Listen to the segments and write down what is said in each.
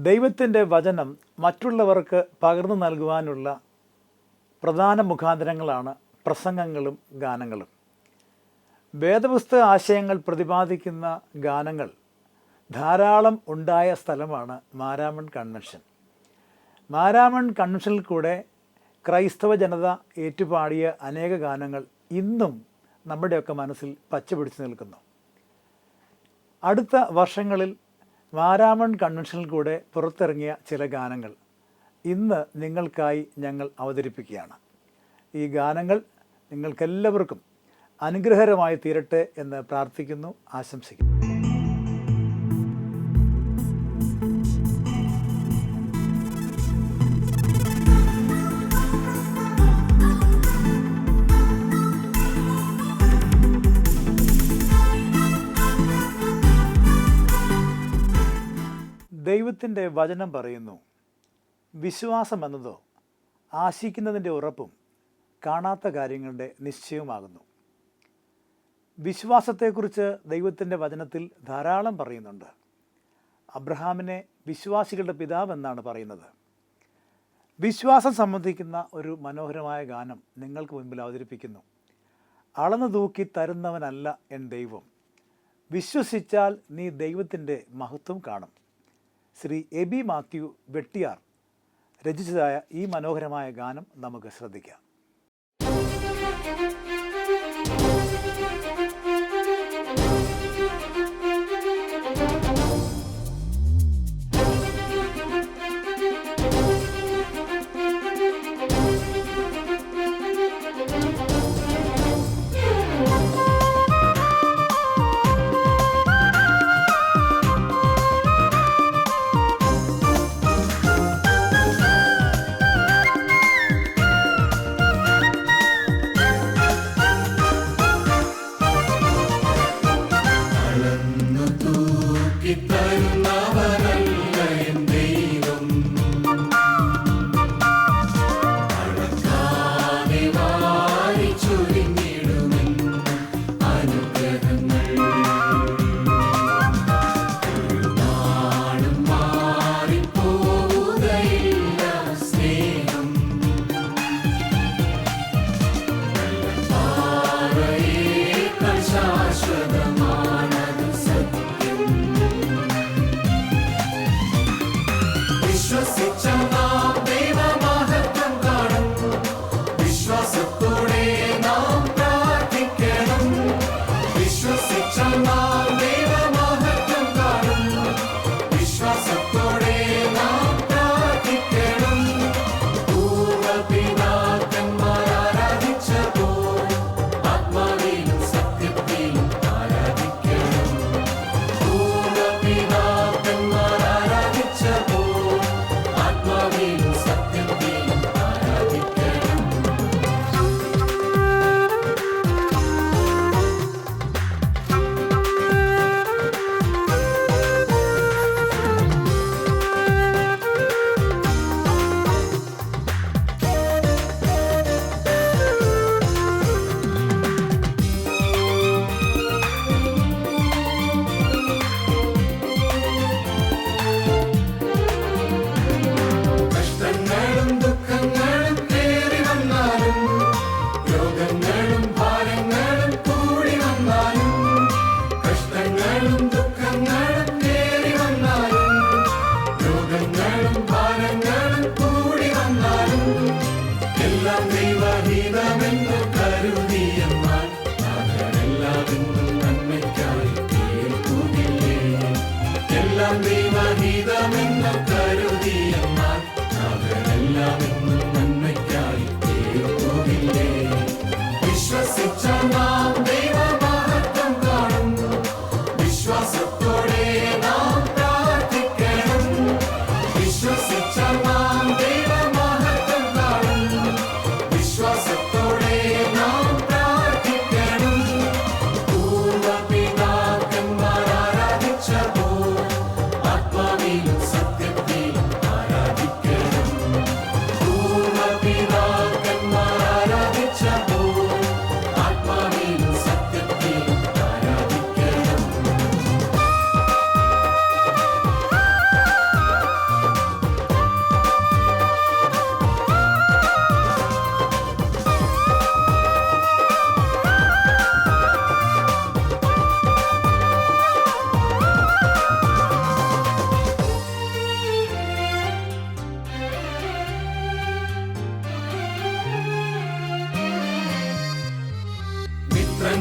ദൈവത്തിൻ്റെ വചനം മറ്റുള്ളവർക്ക് പകർന്നു നൽകുവാനുള്ള പ്രധാന മുഖാന്തരങ്ങളാണ് പ്രസംഗങ്ങളും ഗാനങ്ങളും. വേദപുസ്തക ആശയങ്ങൾ പ്രതിപാദിക്കുന്ന ഗാനങ്ങൾ ധാരാളം ഉണ്ടായ സ്ഥലമാണ് മാരാമൺ കൺവെൻഷൻ. മാരാമൺ കൺവെൻഷനിൽ കൂടെ ക്രൈസ്തവ ജനത ഏറ്റുപാടിയ അനേക ഗാനങ്ങൾ ഇന്നും നമ്മുടെയൊക്കെ മനസ്സിൽ പച്ചപിടിച്ചു നിൽക്കുന്നു. അടുത്ത വർഷങ്ങളിൽ മാരാമൺ കൺവെൻഷനിൽ കൂടെ പുറത്തിറങ്ങിയ ചില ഗാനങ്ങൾ ഇന്ന് നിങ്ങൾക്കായി ഞങ്ങൾ അവതരിപ്പിക്കുകയാണ്. ഈ ഗാനങ്ങൾ നിങ്ങൾക്കെല്ലാവർക്കും അനുഗ്രഹകരമായി തീരട്ടെ എന്ന് പ്രാർത്ഥിക്കുന്നു, ആശംസിക്കുന്നു. ദൈവത്തിൻ്റെ വചനം പറയുന്നു, വിശ്വാസം എന്നതോ ആശിക്കുന്നതിൻ്റെ ഉറപ്പും കാണാത്ത കാര്യങ്ങളുടെ നിശ്ചയവുമാകുന്നു. വിശ്വാസത്തെക്കുറിച്ച് ദൈവത്തിൻ്റെ വചനത്തിൽ ധാരാളം പറയുന്നുണ്ട്. അബ്രഹാമിനെ വിശ്വാസികളുടെ പിതാവ് എന്നാണ് പറയുന്നത്. വിശ്വാസം സംബന്ധിക്കുന്ന ഒരു മനോഹരമായ ഗാനം നിങ്ങൾക്ക് മുൻപിൽ അവതരിപ്പിക്കുന്നു. അളന്നു തൂക്കി തരുന്നവനല്ല എൻ ദൈവം, വിശ്വസിച്ചാൽ നീ ദൈവത്തിൻ്റെ മഹത്വം കാണും. ശ്രീ എബി മാത്യു വെട്ടിയാർ രചിച്ചതായ ഈ മനോഹരമായ ഗാനം നമുക്ക് ശ്രദ്ധിക്കാം.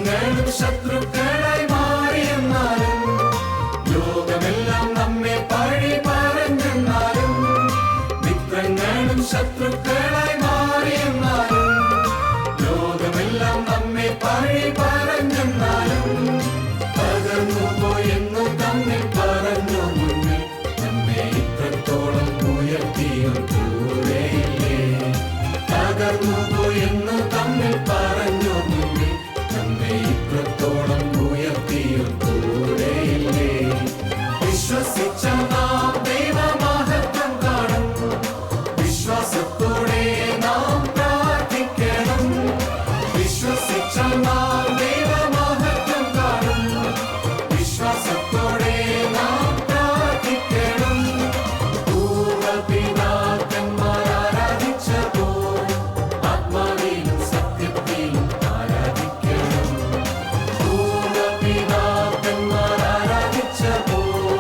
മിത്രങ്ങളും ശത്രുക്കളായി മാറിയെന്നാലും, ലോകമെല്ലാം നമ്മെ പഴി പറഞ്ഞെന്നാലും, മിത്രങ്ങളും ശത്രുക്കളായി മാറിയെന്നാലും, ലോകമെല്ലാം നമ്മെ പഴി പറഞ്ഞെന്നാലും, തകർന്നു പോയെന്നു തമ്മിൽ പറഞ്ഞു മുന്നിൽ നമ്മെ ഇത്രത്തോളം ഉയർത്തിയും കൂടെയില്ലേ. തകർന്നു പോയെന്നു തമ്മിൽ പറഞ്ഞു മുന്നിൽ നമ്മെ ഇത്രത്തോളം ഉയർത്തിയും കൂടെയില്ലേ. വിശ്വസിച്ച നാം ദൈവമഹത്വം കാണും, വിശ്വാസത്തോടെ നാം പ്രാർത്ഥിക്കണം. വിശ്വസിച്ച നാം ദൈവമഹത്വം കാണും, വിശ്വാസത്തോടെ നാം പ്രാർത്ഥിക്കണം. പൂർവ്വപിതാക്കന്മാർ ആരാധിച്ചപ്പോൾ ആത്മാവിലും സത്യത്തിലും ആരാധിക്കണം. പൂർവ്വപിതാക്കന്മാർ ആരാധിച്ചപ്പോൾ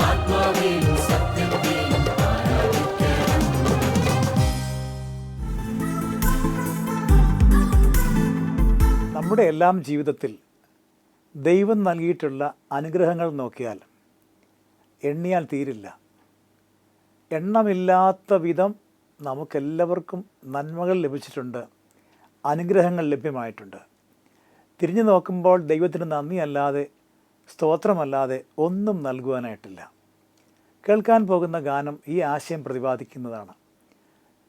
ആത്മാവിലും സത്യത്തിലും ആരാധിക്കണം. നമ്മുടെ എല്ലാം ജീവിതത്തിൽ ദൈവം നൽകിയിട്ടുള്ള അനുഗ്രഹങ്ങൾ നോക്കിയാൽ എണ്ണിയാൽ തീരില്ല. എണ്ണമില്ലാത്ത വിധം നമുക്കെല്ലാവർക്കും നന്മകൾ ലഭിച്ചിട്ടുണ്ട്, അനുഗ്രഹങ്ങൾ ലഭ്യമായിട്ടുണ്ട്. തിരിഞ്ഞു നോക്കുമ്പോൾ ദൈവത്തിന് നന്ദിയല്ലാതെ, സ്തോത്രമല്ലാതെ ഒന്നും നൽകുവാനായിട്ടില്ല. കേൾക്കാൻ പോകുന്ന ഗാനം ഈ ആശയം പ്രതിപാദിക്കുന്നതാണ്.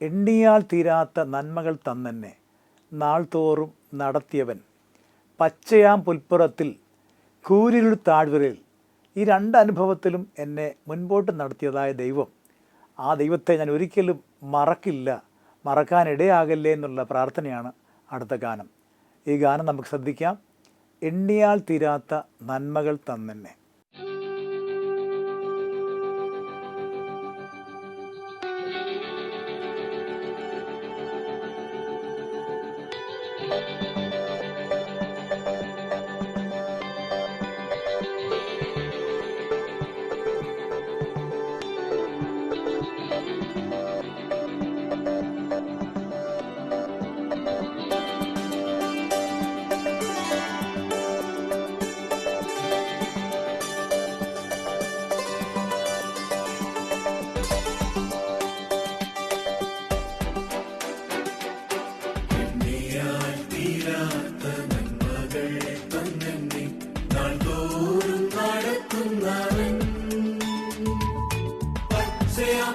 എണ്ണിയാൽ തീരാത്ത നന്മകൾ തന്നെന്നെ നാൾ തോറും നടത്തിയവൻ, പച്ചയാം പുൽപ്പുറത്തിൽ കൂരിരുൾ താഴ്വരയിൽ. ഈ രണ്ട് അനുഭവത്തിലും എന്നെ മുൻപോട്ട് നടത്തിയതായ ദൈവം, ആ ദൈവത്തെ ഞാൻ ഒരിക്കലും മറക്കില്ല, മറക്കാനിടയാകല്ലേ എന്നുള്ള പ്രാർത്ഥനയാണ് അടുത്ത ഗാനം. ഈ ഗാനം നമുക്ക് ശ്രദ്ധിക്കാം. എണ്ണിയാൽ തീരാത്ത നന്മകൾ തന്നെന്നെ.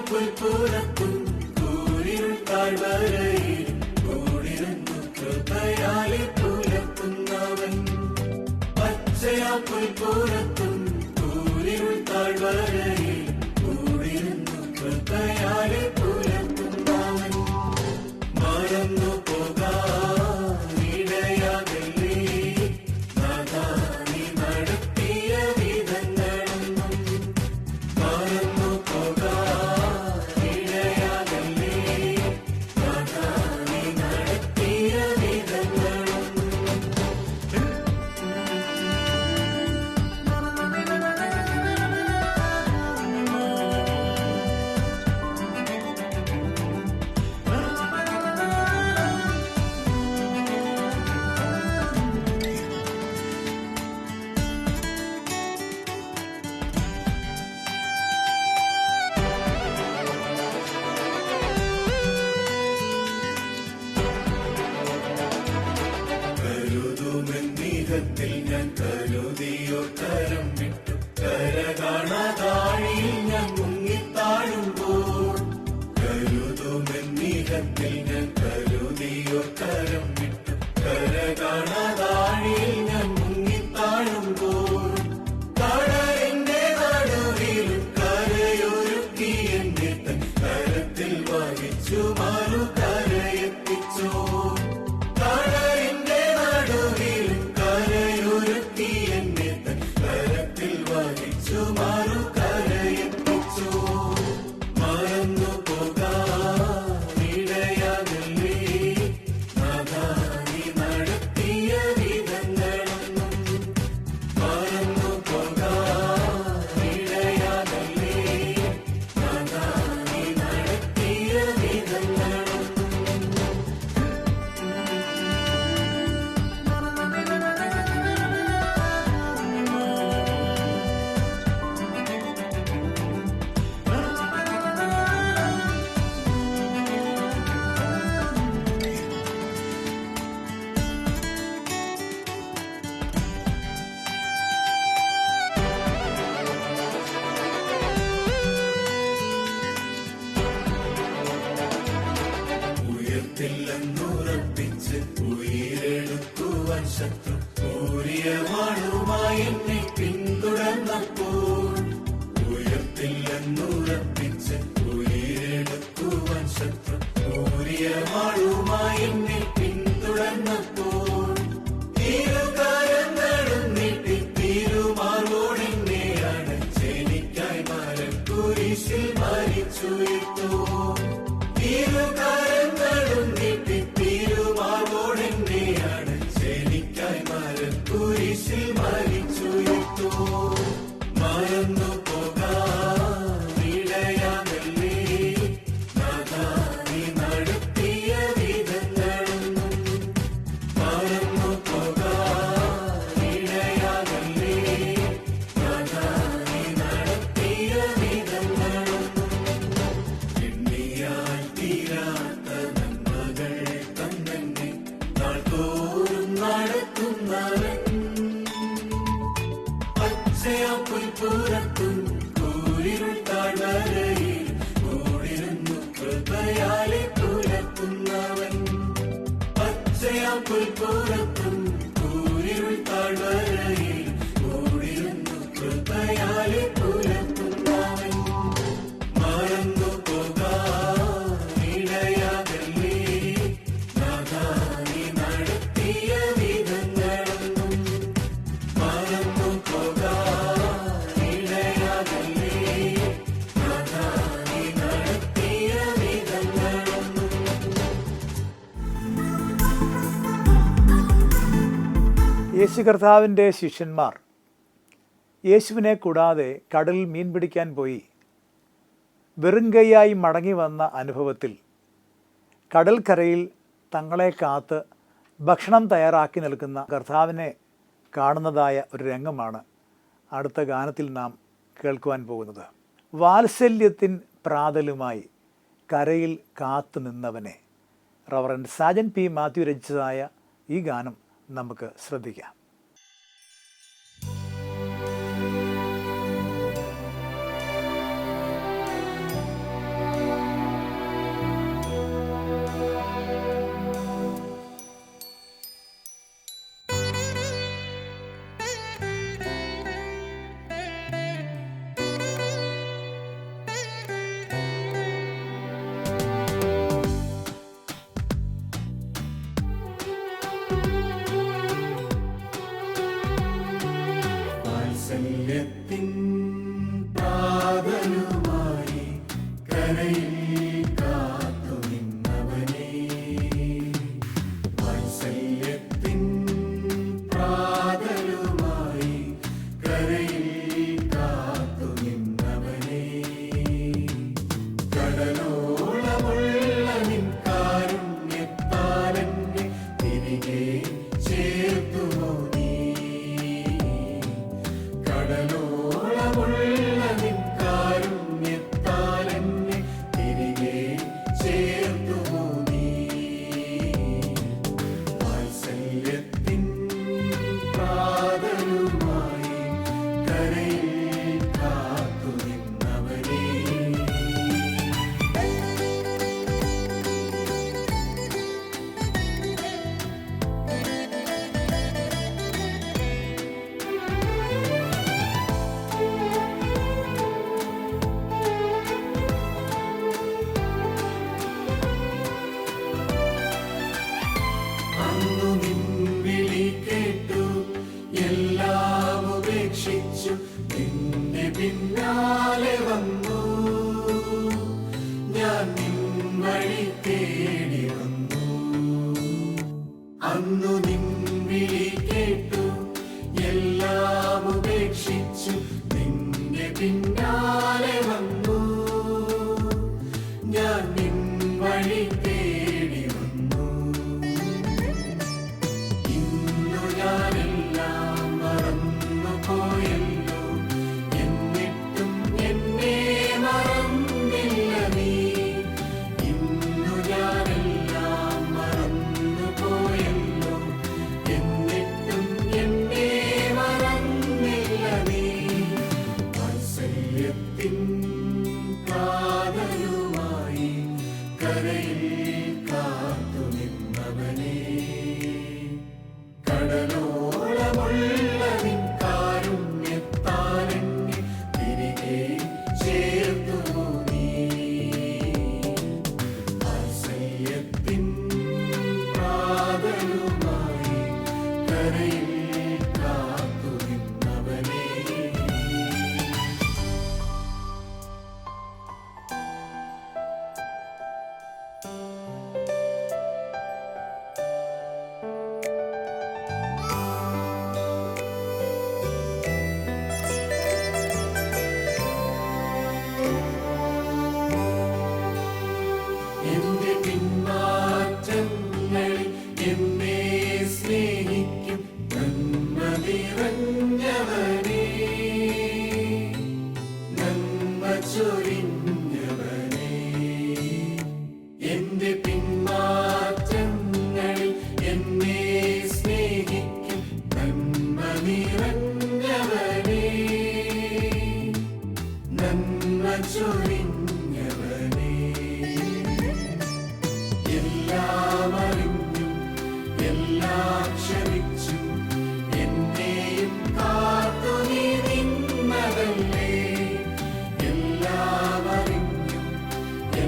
പുൽപ്പുറത്തും കൂരിരുൾ താഴ്വരയിൽ കൂടിരുന്നു കൃപയാലെ പുലർത്തുന്നവൻ. പച്ചയാ പുൽപ്പുറത്തും കൂരിരുൾ താഴ്വരയിൽ കൂടിരുന്നു കൃപയാലെ പുലർത്തുന്നവൻ. മറന്നു പോകാനിടയാകല്ലേ നാഥാ നീ നടത്തിയ വിധങ്ങളൊന്നും. മറന്നു പോകാനിടയാകല്ലേ നാഥാ നീ നടത്തിയ വിധങ്ങളൊന്നും. കരുതുമെന്നീഹത്തിൽ ഞാൻ കരുതിയോ കരം വിട്ടു, കര കാണാതാഴിയിൽ ഞാൻ മുങ്ങിത്താഴുമ്പോൾ. കരുതുമെന്നീഹത്തിൽ ഞാൻ കരുതിയോ കരം വിട്ടു, കര കാണാതാഴിയിൽ ഞാൻ മുങ്ങിത്താഴുമ്പോൾ. കടലിന്റെ നടുവിലും കരയൊരുക്കി എന്നെ തൻ കരത്തിൽ വഹിച്ചു മറുകരയെത്തിച്ചോ. കടലിന്റെ നടുവിലും കരയൊരുക്കി എന്നെ തൻ കരത്തിൽ വഹിച്ചു മറുകരയെത്തിച്ചോ. മറന്നു പോകാനിടയാകല്ലേ നാഥാ നീ നടത്തിയ വിധങ്ങളൊന്നും. മറന്നു പോകാനിടയാകല്ലേ നാഥാ നീ നടത്തിയ വിധങ്ങളൊന്നും. ഉയർത്തില്ലെന്നുറപ്പിച്ച് ഉയരെടുക്കുവാൻ ശത്രു ഊരിയ വാളുമായി എന്നെ പിന്തുടർന്നപ്പോൾ ഉയർത്തില്ലെന്നുറപ്പിച്ച് ഉയരെടുക്കുവാൻ ശത്രു ഊരിയ വാളുമായി എന്നെ പിന്തുടർന്നപ്പോൾ ഇരുകരങ്ങളും നീട്ടി തിരുമാർവോടെന്നെ അണച്ചെനിക്കായി മരക്കുരിശിൽ മരിച്ചുയർത്തു ഇരുകരങ്ങളും നീട്ടി തിരുമാർവോടെന്നെ അണച്ചെനിക്കായി മരക്കുരിശിൽ മരിച്ചുയർത്തു മറന്നു പോകാനിടയാകല്ലേ നാഥാ നീ നടത്തിയ വിധങ്ങളൊന്നും മറന്നു പോകാനിടയാകല്ലേ നാഥാ നീ നടത്തിയ വിധങ്ങളൊന്നും എണ്ണിയാൽ തീരാത്ത നന്മകൾ തന്നെ നാൾതോറും നടത്തുന്നവൻ പച്ചയാപ്പുൽപ്പുറത്തും കൂരിരുൾ താഴ്വരയിൽ കൂടിരുന്നു കൃപയാലെ പുലർത്തുന്നവൻ പച്ചയാപ്പുൽപ്പുറത്തും കൂരിരുൾ താഴ്വരയിൽ കൂടിരുന്നു കൃപയാലെ പുലർത്തുന്നവൻ മറന്നു പോകാനിടയാകല്ലേ നാഥാ നീ നടത്തിയ വിധങ്ങളൊന്നും മറന്നു പോകാനിടയാകല്ലേ നാഥാ നീ നടത്തിയ വിധങ്ങളൊന്നും യേശു കർത്താവിൻ്റെ ശിഷ്യന്മാർ യേശുവിനെ കൂടാതെ കടലിൽ മീൻ പിടിക്കാൻ പോയി വെറും കൈയായി മടങ്ങി വന്ന അനുഭവത്തിൽ കടൽക്കരയിൽ തങ്ങളെ കാത്ത് ഭക്ഷണം തയ്യാറാക്കി നിൽക്കുന്ന കർത്താവിനെ കാണുന്നതായ ഒരു രംഗമാണ് അടുത്ത ഗാനത്തിൽ നാം കേൾക്കുവാൻ പോകുന്നത്. വാത്സല്യത്തിൻ പ്രാതലുമായി കരയിൽ കാത്തു നിന്നവനെ. റവറൻഡ് സാജൻ പി മാത്യു രചിച്ചതായ ഈ ഗാനം നമുക്ക് ശ്രദ്ധിക്കാം. വാത്സല്യത്തിൻ പ്രാതലുമായി കരയിൽ കാത്തു നിന്നവനേ വാത്സല്യത്തിൻ പ്രാതലുമായി കരയിൽ കാത്തു നിന്നവനേ കടലോളമുള്ള നിൻ കാരുണ്യത്താലെന്നെ തിരികെ ചേർത്തുമോ നീ കടലോളമുള്ള നിൻ കാരുണ്യത്താലെന്നെ തിരികെ ചേർത്തുമോ നീ വാത്സല്യത്തിൻ പ്രാതലുമായി കരയിൽ കാത്തു നിന്നവനേ അന്നു നിൻ വിളി കേട്ടു എല്ലാം ഉപേക്ഷിച്ചു നിന്റെ പിന്നാലെ വന്നു ഞാൻ നിൻ വഴി തേടി വന്നു അന്നു നിൻ വിളി കേട്ടു എല്ലാം ഉപേക്ഷിച്ചു നിന്റെ പിന്നാലെ വന്നു ഞാൻ നിൻ വഴി തേടി വന്നു ഇന്നു ഞാനെല്ലാം മറന്നു പോയല്ലോ എന്നിട്ടും എന്നെ മറന്നില്ല നീ ഇന്നു ഞാനെല്ലാം മറന്നു പോയല്ലോ എന്നിട്ടും എന്നെ മറന്നില്ല നീ വാത്സല്യത്തിൻ പ്രാതലുമായി കരയിൽ കാത്തു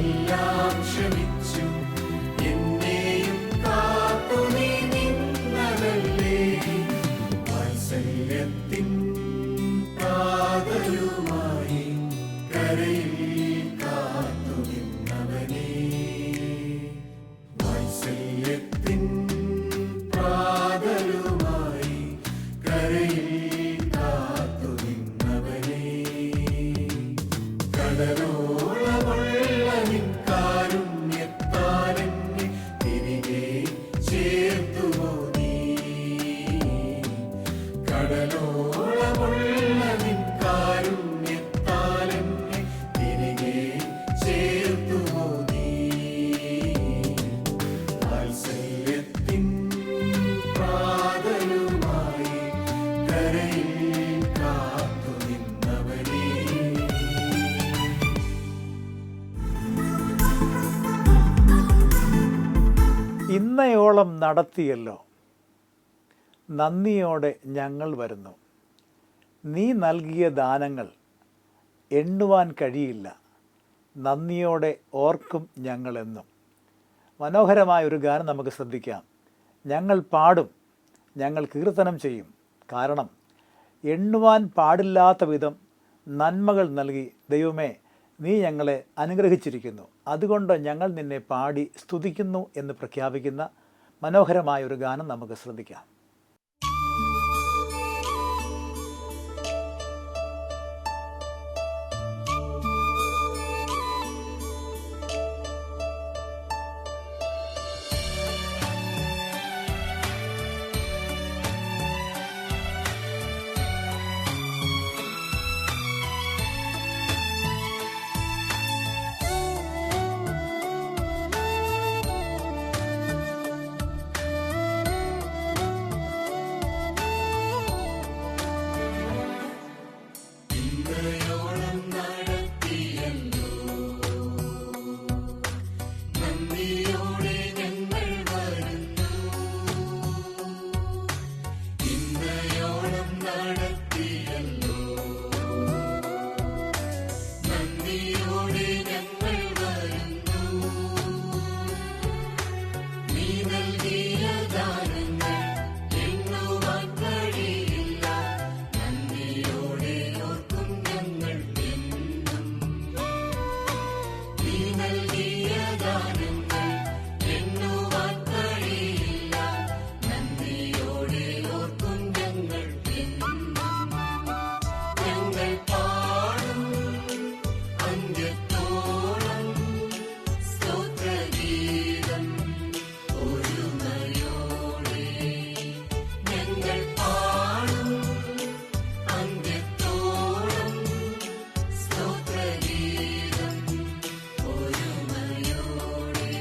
എല്ലാം ക്ഷമിച്ചു എന്നെയും കാത്തു നീ നിന്നതല്ലേ. വാത്സല്യത്തിൻ കാതലുമായി കരയിൽ കാത്തു നിന്നവനേ. വാത്സല്യത്തിൻ പ്രാതലുമായി കരയിൽ കാത്തു നിന്നവനേ. കടലോളമുള്ള നിൻ കാരുണ്യത്താൽ എന്നെ തിരികെ ചേർത്തുവോ നീ. കടലോളമുള്ള നിൻ കാരുണ്യത്താൽ എന്നെ തിരികെ ചേർത്തുവോ നീ. വാത്സല്യത്തിൻ പ്രാതലുമായി കരയിൽ കാത്തു നിന്നവനേ. ഇന്നയോളം നടത്തിയല്ലോ, നന്ദിയോടെ ഞങ്ങൾ വരുന്നു. നീ നൽകിയ ദാനങ്ങൾ എണ്ണുവാൻ കഴിയില്ല, നന്ദിയോടെ ഓർക്കും ഞങ്ങളെന്നും. മനോഹരമായ ഒരു ഗാനം നമുക്ക് ശ്രദ്ധിക്കാം. ഞങ്ങൾ പാടും, ഞങ്ങൾ കീർത്തനം ചെയ്യും. കാരണം എണ്ണുവാൻ പാടില്ലാത്ത വിധം നന്മകൾ നൽകി ദൈവമേ നീ ഞങ്ങളെ അനുഗ്രഹിച്ചിരിക്കുന്നു. അതുകൊണ്ട് ഞങ്ങൾ നിന്നെ പാടി സ്തുതിക്കുന്നു എന്ന് പ്രഖ്യാപിക്കുന്ന മനോഹരമായ ഒരു ഗാനം നമുക്ക് ശ്രദ്ധിക്കാം. ഇന്നയോളം നടത്തിയല്ലോ, നന്ദിയോടെ ഞങ്ങൾ വരുന്നു. ഇന്നയോളം നടത്തിയല്ലോ, നന്ദിയോടെ ഞങ്ങൾ വരുന്നു. നീ നൽകിയ ദാനങ്ങൾ എണ്ണുവാൻ കഴിയില്ല, നന്ദിയോടെ ഓർക്കും ഞങ്ങൾ എന്നും. നീ നൽകിയ ദാനങ്ങൾ എണ്ണുവാൻ കഴിയില്ല, നന്ദിയോടെ ഓർക്കും ഞങ്ങൾ എന്നും. ഞങ്ങൾ പാടും അന്ത്യത്തോളം സ്തോത്രഗീതം ഒരുമയോടെ. ഞങ്ങൾ പാടും അന്ത്യത്തോളം സ്തോത്രഗീതം ഒരുമയോടെ.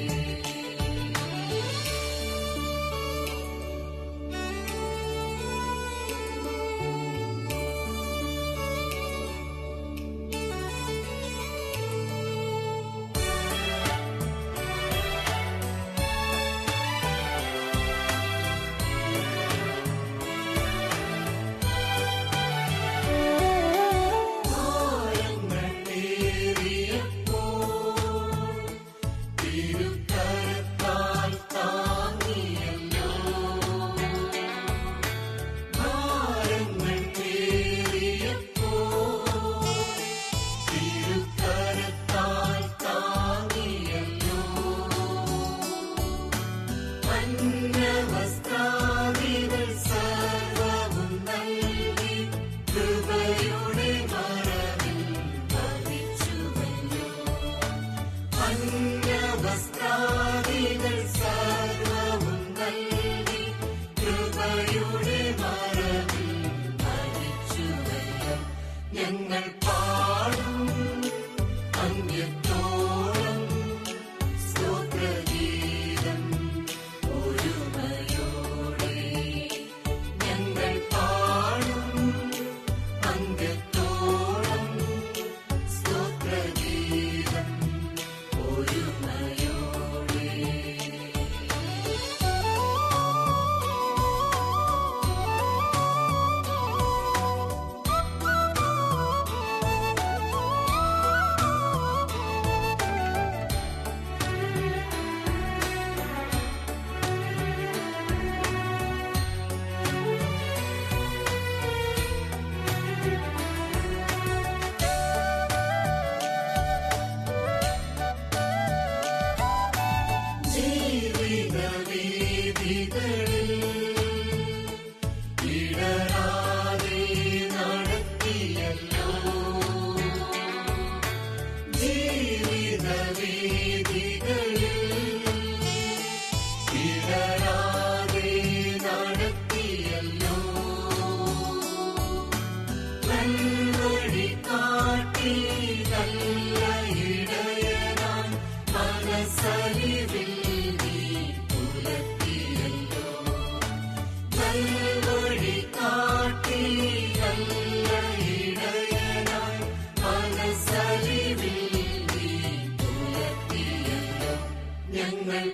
ഭാരങ്ങൾ ഏറിയപ്പോൾ തിരുക്കരത്താൽ താങ്ങിയല്ലോ. ഭാരങ്ങൾ ഏറിയപ്പോൾ തിരുക്കരത്താൽ താങ്ങിയല്ലോ. അന്നവസ്ത്രാദികൾ സർവ്വവും നൽകി കൃപയുടെ മറവിൽ വഹിച്ചുവല്ലോ. അന്നവസ്ത്രാദികൾ സർവ്വവും നൽകി കൃപയുടെ മറവിൽ വഹിച്ചുവല്ലോ. ഞങ്ങൾ പാടും അന്ത്യത്തോളം സ്തോത്രഗീതം ഒരുമയോടെ. ഞങ്ങൾ പാടും അന്ത്യത്തോളം സ്തോത്രഗീതം ഒരുമയോടെ. മനസ്സലിവിൽ നീ പുലർത്തിയല്ലോ. നൽവഴി കാട്ടി നല്ല ഇടയനായി മനസ്സലിവിൽ നീ പുലർത്തിയല്ലോ. ഞങ്ങൾ